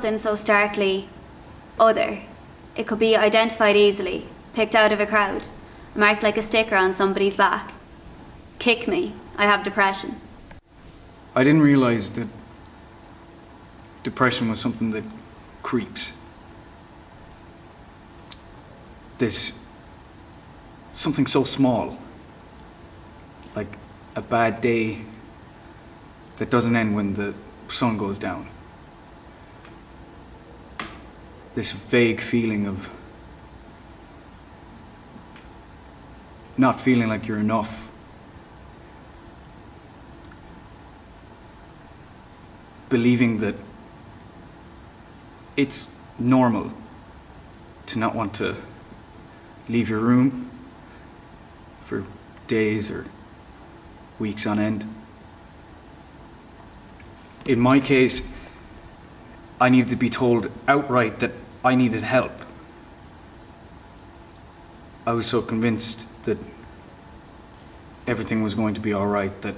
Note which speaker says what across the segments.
Speaker 1: something so starkly other. It could be identified easily, picked out of a crowd, marked like a sticker on somebody's back. Kick me, I have depression.
Speaker 2: I didn't realise that depression was something that creeps. Something so small, like a bad day that doesn't end when the sun goes down. This vague feeling of not feeling like you're enough. Believing that it's normal to not want to leave your room for days or weeks on end. In my case, I needed to be told outright that I needed help. I was so convinced that everything was going to be all right, that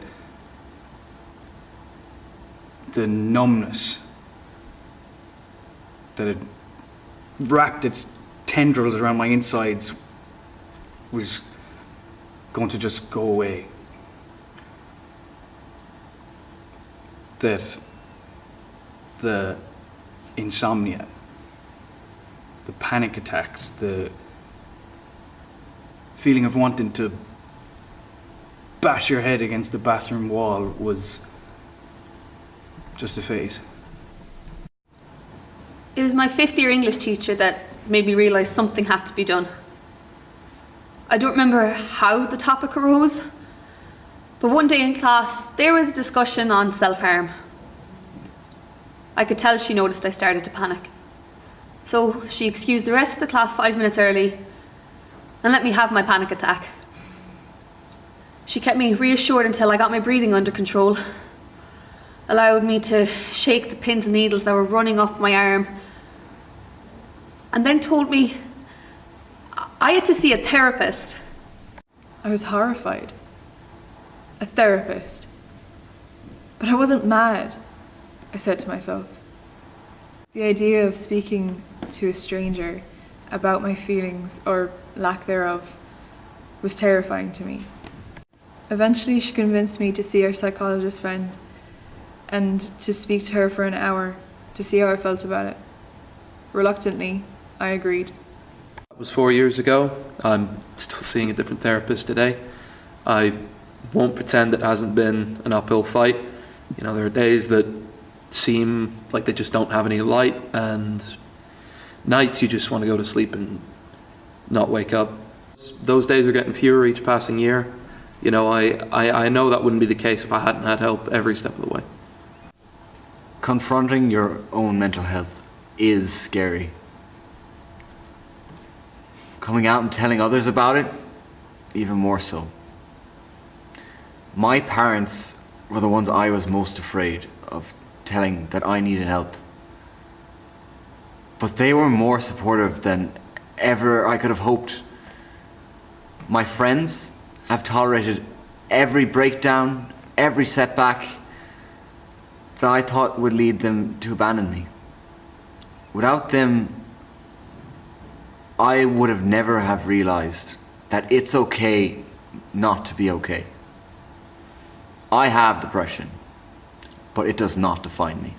Speaker 2: the numbness that had wrapped its tendrils around my insides was going to just go away. That the insomnia, the panic attacks, the feeling of wanting to bash your head against the bathroom wall was just a phase.
Speaker 3: It was my 5th year English teacher that made me realise something had to be done. I don't remember how the topic arose, but one day in class there was a discussion on self-harm. I could tell she noticed I started to panic. So she excused the rest of the class 5 minutes early and let me have my panic attack. She kept me reassured until I got my breathing under control, allowed me to shake the pins and needles that were running up my arm, and then told me I had to see a therapist.
Speaker 4: I was horrified. A therapist. But I wasn't mad, I said to myself. The idea of speaking to a stranger about my feelings, or lack thereof, was terrifying to me. Eventually she convinced me to see our psychologist friend and to speak to her for an hour to see how I felt about it. Reluctantly, I agreed.
Speaker 5: It was 4 years ago. I'm still seeing a different therapist today. I won't pretend it hasn't been an uphill fight. You know, there are days that seem like they just don't have any light, and nights you just want to go to sleep and not wake up. Those days are getting fewer each passing year. You know, I know that wouldn't be the case if I hadn't had help every step of the way.
Speaker 6: Confronting your own mental health is scary. Coming out and telling others about it, even more so. My parents were the ones I was most afraid of telling that I needed help. But they were more supportive than ever I could have hoped. My friends have tolerated every breakdown, every setback that I thought would lead them to abandon me. Without them, I would have never have realized that it's okay not to be okay. I have depression, but it does not define me.